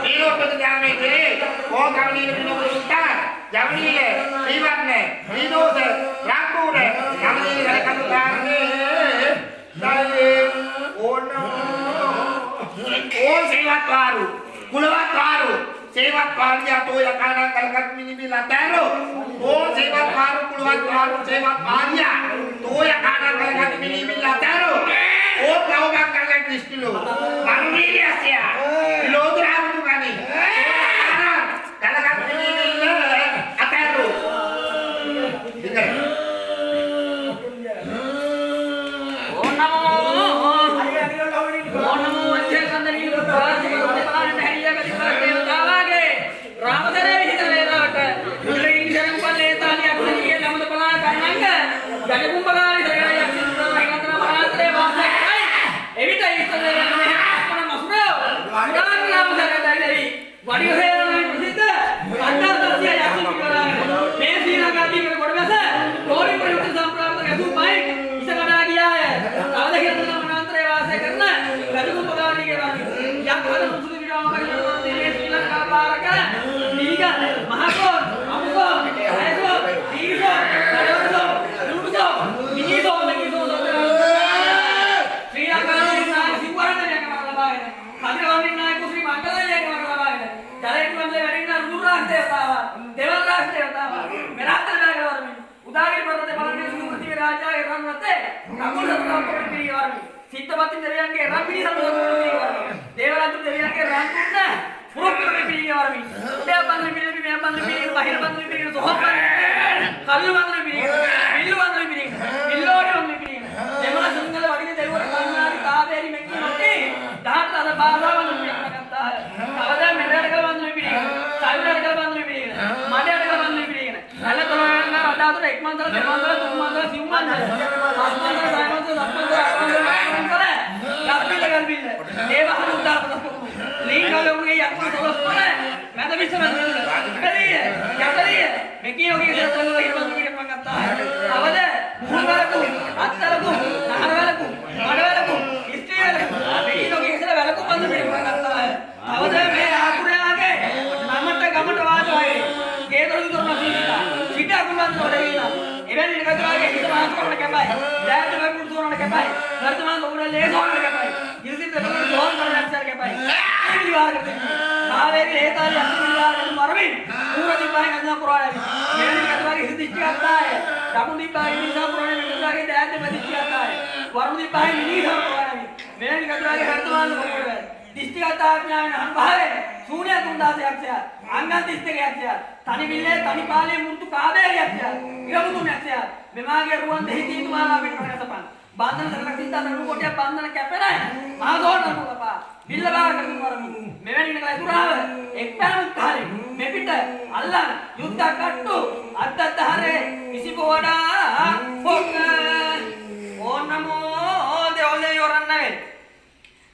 නීලොට්ටු දාමේ දේ ඕ කවලීන පිනෝස්තා ජවනීල ඊවන්නේ නීලෝස රාකුර කවලීන හරකතු දාන්නේ දායේ ඕ සේවත්වාරු කුලවත්වාරු සේවත්වාරියා තෝ යකානා කලකත් මිනිබිලා තෑරෝ ඕ සේවත්වාරු කුලවත්වාරු සේවත්වාරියා තෝ යකානා කලකත් මිනිබිලා තෑරෝ ඕ ප්‍රවගක් කලකත් දිස්කිලෝ මන්දිරියස්යා විලෝදරාමතු ගනි කලකත් මිනිබිලා අතෑරෝ සිත්තපත්ති දෙවියන්ගේ රන් පිළිසඳ දේවරාජ දෙවියන්ගේ රන් තුන්න පුරුක්කේ පිළිගවරමි උදේ බන්දේ පිළිගි මෙයා බන්දේ පිළිගි බහිර බන්දේ පිළිගි සොහොත් කල්ලු බන්දේ පිළිගි මිල්ලු බන්දේ පිළිගි මිල්ලෝඩ බන්දේ පිළිගි දෙමළ සිංහල වගේ දෙවිවර කන්නාරි තාබේරි මෙකි නොටි දහට අද බාධා බන්දේ පිළිගත්තා කවදා මෙරට කල බන්දේ පිළිගි සායුරට කල බන්දේ පිළිගි මඩයට කල බන්දේ පිළිගි නැල තොරන අදාතර එක්මන්තර දෙමන්තර තුන්මන්තර සිව්මන්තර පස්මන්තර සයමන්තර සත්මන්තර දේවහන උදාපත ලිංගලෝගේ යක්මන් සොලස්පන මැද විශ්වමන්තර කලිය යකලිය මෙකියෝගේ සතලෝ හිරමන් කිරපන් ගත්තා අවද මුහුණවලකු අත්තරකු නහරවලකු මඩවලකු ඉස්ත්‍රියලකු මෙකියෝගේ ඉස්සර වලකු බඳ පිරපන් ගත්තා අවද මේ ආකුරයාගේ නමට ගමට වාදවයි ගේදොළු දුරන සීතා සිට අකුමන් තොරවිලා එවැනි නිකතරාගේ හිත මාස්කරන කැපයි දැයට වකුරු තෝරන කැපයි වර්තමාන උරලේ තෝරන කැපයි ඉරිසින් දෙපළ තෝරන කරන ඇක්සර් කැපයි මේ විවාහ කරති කාවේරි හේතාලි අසුවිවාහ කරන මරමින් ඌරදි බයි ගන්නා පුරාණයි මෙවැනි නිකතරාගේ හිත දිච්චියක්තාය දකුණු දිබ්බයි නිසා පුරාණයි නිකතරාගේ දැයට මෙදිච්චියක්තාය වරුණු දිබ්බයි නිසා පුරාණයි මෙවැනි නිකතරාගේ වර්තමාන උරලේ දිස්ත්‍රික්කතාඥාන අනුභවයෙන් ශූන්‍ය 3000ක් අංගන් 32ක් තනි විල්ලේ තනි පාලේ මුතු කාබේරියක් ඉරමුතුමක් මෙමාගේ රුවන් දෙහි තීතුමාලා පිටරසපන් බන්ධන සරලක් සිතා දරුණු කොටියක් බන්ධන කැපෙනයි මහදෝන නමුකපා විල්ල බාර කරමින් වරමි මෙවැනි නකලා ඉතුරාව එක්පෑම කාලේ මෙපිට අල්ලන් යුද්ධ කට්ටු අද්දත්තරේ කිසිබෝඩා පොක් ඕනමෝ දෙවලේ යොරන්නේ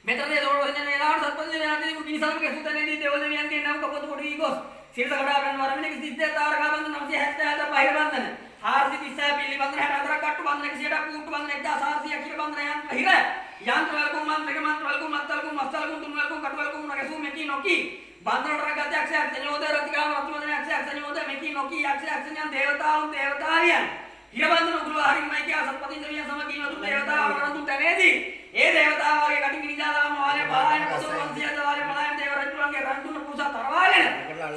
මෙතරේ දොරවදින නේලාවට සත්පුරුෂ වෙනාදී කිනිසලමගේ සුතනේදී දෙවලවියන්ගේ නම් කපොත පොඩි ගොස් සිරස කඩා ගන්න වරමිනේ සිද්ධ තාරකා බන්ධන 977 පහිර බන්ධන 430 පිළි බන්ධන 64 කට්ටු බන්ධන 100ට කූට්ටු බන්ධන 1400 කිර බන්ධන යන්ත්‍ර හිර යන්ත්‍ර වලකුම් මන්ත්‍රක මන්ත්‍ර වලකුම් මත්තලකුම් මස්සලකුම් තුන් වලකුම් කටු වලකුම් නගසු මෙකි නොකි බන්ධන රගත යක්ෂයක් සංයෝද රතිකාම රතිමදන යක්ෂයක් සංයෝද මෙකි නොකි යක්ෂයක් සංයන් දේවතාවුන් දේවතාරියන් හිර බන්ධන උගුල හරිමයි කියා සත්පතින් දෙවියන් සමගින් වතු දේවතාව වරන්තු තැනේදී ඒ දේවතාවගේ කටින් නිදාලාම වාලේ පලායන පසු වන්සියද වාලේ පලායන දේව රජුන්ගේ රන්තුන පුසා තරවාගෙන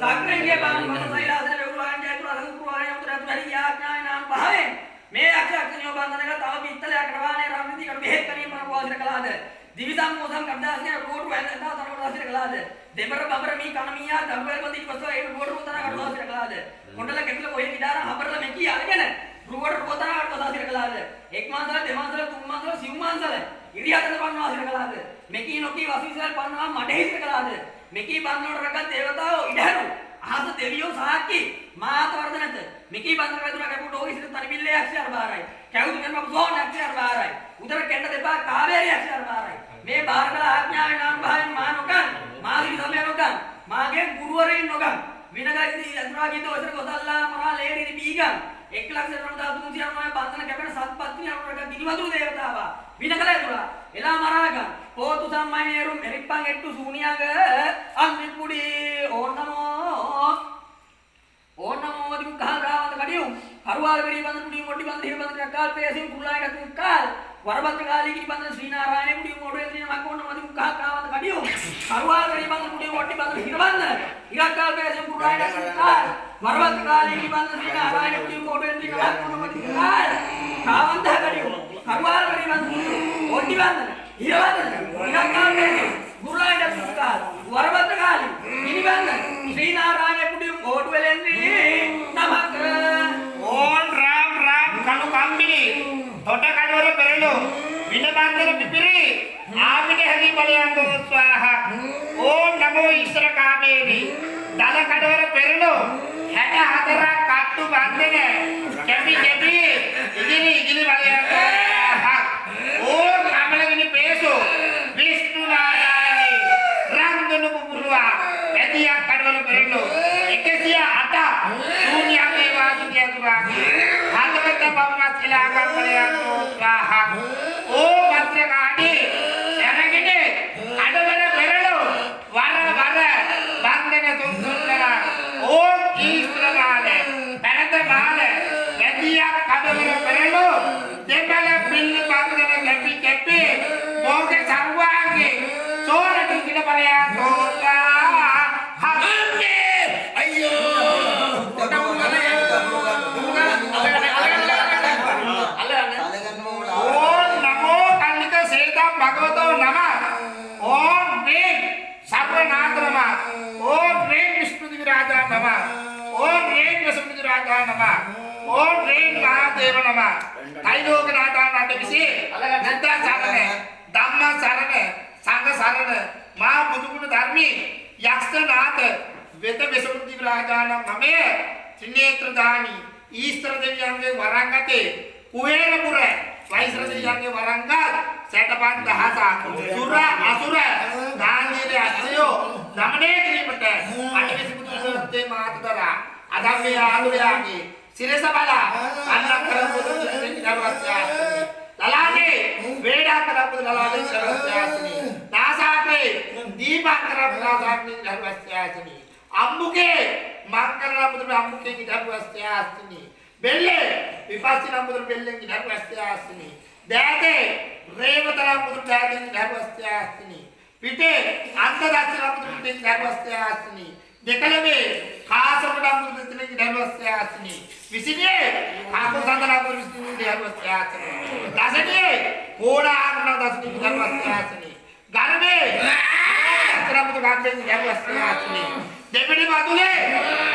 සක්‍රේගේ බාන මත සෛලාසන වේගුලයන් ජයතුල අසුපුරාණය උතර තුරි යාඥාය නාම භාවයෙන් මේ අක්ෂයන්ියෝ බන්ධනක තව පිටලයක් රවානේ රාමනීකට බෙහෙත් කරීම රවාසිර කළාද දිවිසම් මොසම් කඩදාසිය රෝටු වැන්දා තරවදාසිර කළාද දෙබර බබර මී කණමියා දම්වැල්පති පසු ඒ රෝටු උතර කඩදාසිර කළාද කොණ්ඩල කෙතුල කොහෙන් විදාර හබරල මෙකී අරගෙන රුවට උතර කඩදාසිර කළාද එක්මාන්සල දෙමාන්සල තුන්මාන්සල සිව්මාන්සල ඉරියතන පන්වාසිර කළාද මෙකී නොකී වසීසල් පන්වා මඩහිසිර කළාද මෙකී බන්ධනට රගත් දේවතාවෝ ඉඩහරු අහස දෙවියෝ සාක්කි මාත වර්ධනත මිකී බන්දර වැදුනා කැපුට ඕක ඉසිර තනිමිල්ලේ අක්ෂර බාරයි කැවුතු මෙන්න සෝන් අක්ෂර බාරයි උදර කෙන්න දෙපා කාවේරි අක්ෂර බාරයි මේ බාරකල ආඥාවේ නාම භාවයෙන් මා නොකන් මාසි සමය නොකන් මාගේ ගුරුවරයින් නොකන් විනගයි අතුරාගීත ඔසර කොසල්ලා මහා ලේඩි බීගම් 1,93,309 බන්ධන කැපෙන සත්පත්ති අනුරක දිනිවතුරු දේවතාවා විනකල ඇතුළා එලා මරාගම් පෝතු සම්මයිනේරු මෙරිප්පන් එට්ටු සූනියාග අන්නිපුඩි ඕනමෝ දිමු කහරාවත කඩියු කරුවාල වෙරි බන්ධන පුඩි මොටි බන්ධන හිර බන්ධන කාල් පේසින් කුරුලාය ගතු කාල් වරබත් කාලී කිරි බන්ධන ශ්‍රී නාරායන පුඩි මොඩේ දින මක්කොන්න මදිමු කහරාවත කඩියු කරුවාල වෙරි බන්ධන පුඩි මොටි බන්ධන හිර බන්ධන හිර කාල් පේසින් කුරුලාය ගතු කාල් වරබත් කාලී කිරි බන්ධන ශ්‍රී නාරායන පුඩි මොඩේ දින මක්කොන්න මදිමු කාල් කාවන්ත කඩියු කරුවාල වෙරි බන්ධන මොටි බන්ධන හිර බන්ධන හිර කාල් පේසින් කුරුලාය ගතු කාල් වරබත් කාලී කිරි බන්ධන ශ්‍රී නාරායන පුඩි මොඩු වෙලෙන්දි නමක ඕන් රාම් කණු කම්බිනි තොට කඩවල පෙරළු වින බන්දර පිපිරි ආමිට හැදී බලයන් දෝස්වාහ ඕම් නමෝ ඊශ්වර කාමේනි දල කඩවල පෙරළු 64ක් කට්ටු බන්දන කැපි ඉගිලි බලයන් ඕම් කමලගිනි පේසු විෂ්ණු නාරායනි රංගනු පුරුවා ඇදියා කඩවල පෙරළු 108 ශූන්‍යයේ වාසිය දුරාගේ හදවත බවමත් ඉලාගම් බලයන් දෝස්වාහ ඕ මත්‍රකාඩි එරගෙන කඩවල පෙරළු වර බන්දන තුන්තුන්තර ඕ ඊශ්වර බාල පැනත බාල ඇදියා කඩවල පෙරළු දෙබල පිල්ලි බන්දන කැපි මොගේ සර්වාංගේ සෝරට කින බලයන් දෝස්වාහ भगवतो नमः ओम ह्रीं सर्वनाथ नमः ओम ह्रीं विष्णुदिविराजा नमः ओम ह्रीं वसुदेवराजा नमः ओम ह्रीं महादेव नमः त्रैलोकनाथा नटविसी नंदा शरण धम्म शरण संघ शरण मां बुදුගුණ ධර්මී යක්ෂනාථ වෙත වසුदेवराजा නමේ ත්‍රිනේත්‍රදානි ඊශ්වර දෙවියන්ගේ වරංගතේ කුවේරපුර වෛශ්‍ර දෙවියන්ගේ වරංගත් සැටපත් දහසක් සුර අසුර ගාන්ධීගේ අස්සයෝ දමනය කිරීමට අටවිසි පුදුසත්තේ මාතදරා අදම්මේ ආදුරයාගේ සිරස බල අන්නක් කරපොදු දරුවස්යාස්නි ලලාගේ වේඩා කරපොදු ලලාගේ දරුවස්යාස්නි නාසාගේ දීපක් කරපොදු නාසාගේ දරුවස්යාස්නි අම්බුගේ මංකරපොදු අම්බුගේ දරුවස්යාස්නි බෙල්ලේ විපස්සිනා පුදු බෙල්ලෙන් දරුවස්යාස්නි දෑදේ රේවතලා පුදු දෑදෙන් දරුවස්යාස්නි පිටේ අන්තදස්සලා පුදු පිටෙන් දරුවස්යාස්නි දෙකලමේ කාසපඩම් පුදු දෙතෙන් දරුවස්යාස්නි විසිනේ ආකෝසන්දලා පුදු විසිනේ දරුවස්යාස්නි දසනේ කෝඩාරණ දසනේ දරුවස්යාස්නි ගර්භේ අතරම පුදු ගාන්දෙන් දරුවස්යාස්නි දෙපිඩි මදුලේ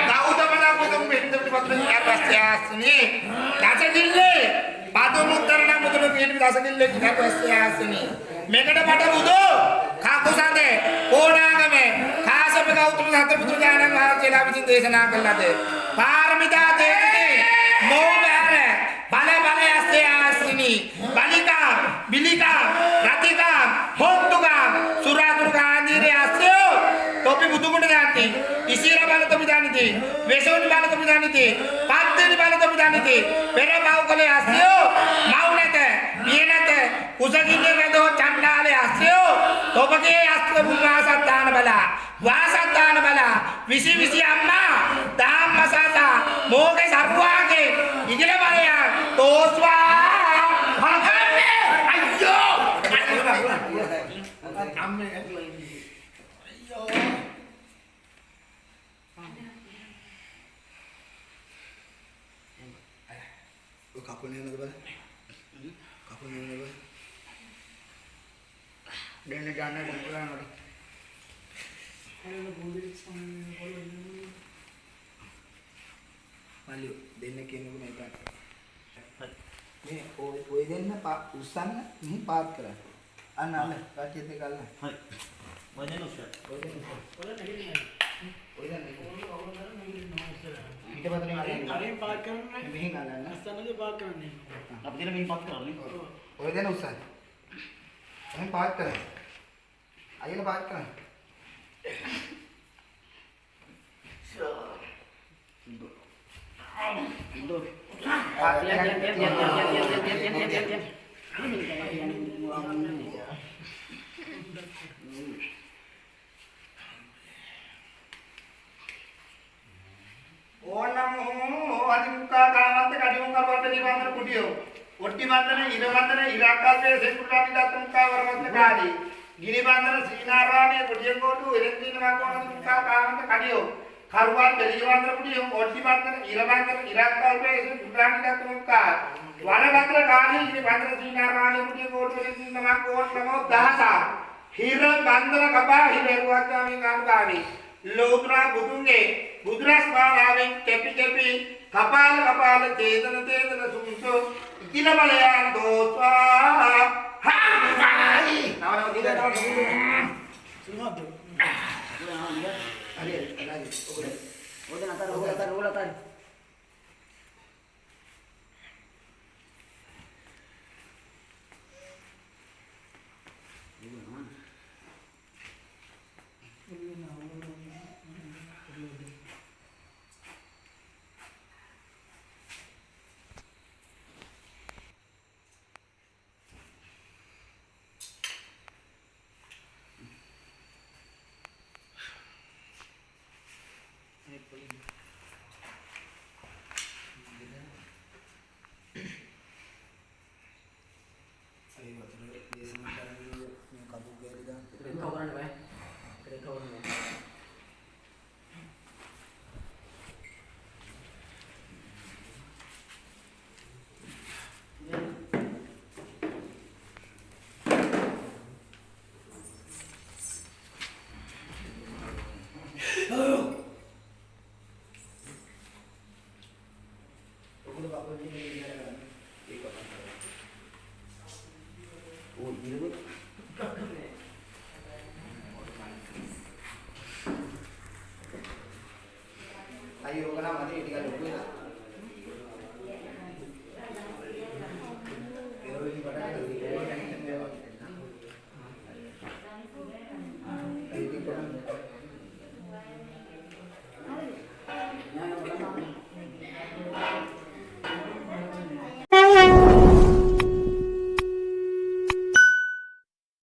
දෞදමනා පුදු මෙන්න පුදු දරුවස්යාස්නි දසකිල්ලේ පාදමුත්තරණ මුදුන පිටි දසකිල්ලේ දරුවස්යාස්නි මේකට මට බුදු කාකුසන්දේ කෝණාගමේ කාසප ගෞතම සත්පුත්‍ර ඥානං වහන්සේලා විසින් දේශනා කළාද පාරමිතා තේකේ මොබෑර බල යස්යාස්නි බලිකා බිලිකා රතිකා හොන්තුකා සුරාතුකා ආදීනේ අස්සයෝ තොපි බුදුගුණ දාති ඉසිර බල තොපි දානිති වෙසෝනි බල තොපි දානිති පද්දනි බල තොපි දානිති පෙර බෞකලේ අස්සයෝ මවුනත පියනත කුසගින්නේ රදෝ චණ්ඩාලේ අස්සයෝ තොපගේ අස්ත්‍ර බුවාසත්තාන බල විසි අම්මා ධම්මසසා මොගේ සර්වාගේ ඉගිල බලය තෝස්වා හකන්නේ අයියෝ අම්මේ අයියෝ කකුල් නේද බලන්න කකුල් නේද බලන්න දෙන්න ගන්න බලන්න මල්ලි දෙන්න කෙනෙකු නේද මේ ඔය දෙන්න උස්සන්න මෙහි පාත් කරන්න අන්න රාජ්‍යත් එක අල්ලන්න හරි වදන උස්සන්න ඔය දෙන්න ඔය දැන් ඊට පස්සේ අරෙන් පාත් කරන්නේ මෙහෙන් ගන්න. අස්සන්නද පාත් කරන්නේ අපි දෙන මේ පත් කරන්නේ. ඔය දැන් උස්සන්න. එහෙන් පාත් කරන්න. අයියලා පාත් කරන්න. ඕන නමෝ අදිමුක්ඛා කාමන්ත කඩිමුක්ඛා වර්ධනි වන්දන කුඩියෝ ඔට්ටි වන්දන ඉර වන්දන ඉරාකාසේ සෙකුරානි දත්මුක්ඛා වරමත්ත කාදී ගිනි වන්දන සීනාරාමයේ කුඩියෙන් කොටු ඉරෙන්දින වකෝණ මුක්ඛා කාමන්ත කඩියෝ කරුවන් දෙලි වන්දන කුඩියෝ ඔට්ටි වන්දන ඉර වන්දන ඉරාකාසේ සෙකුරානි දත්මුක්ඛා වරමත්ත කාදී ගිනි වන්දන සීනාරාමයේ කුඩියෙන් කොටු ඉරෙන්දින වකෝණ නමෝ දහසා හිර වන්දන කපා හිරෙරුවාගාමී ගාමී ලෝතුරා බුදුන්ගේ බුදුරස් පාලාවෙන් කැපි කැපි කපාල චේතන සුන්සෝ ඉකිල බලයන් දෝස්වා හායි නවනව දිගට සුමද්ද හරි හරි ඕදන අතර අය වතුර දේශනා කරන්නේ මේ කපු ගෑලි දාන්න. ඒක කවරන්න බෑ. ඒක කවරන්න බෑ. ඔගොල්ලෝ කපුව දිහා ඉඳලා ගන්න. ඒක තමයි. ඕ ඉරගොත් අයියෝ කන මතේ ටිකක් ලොකු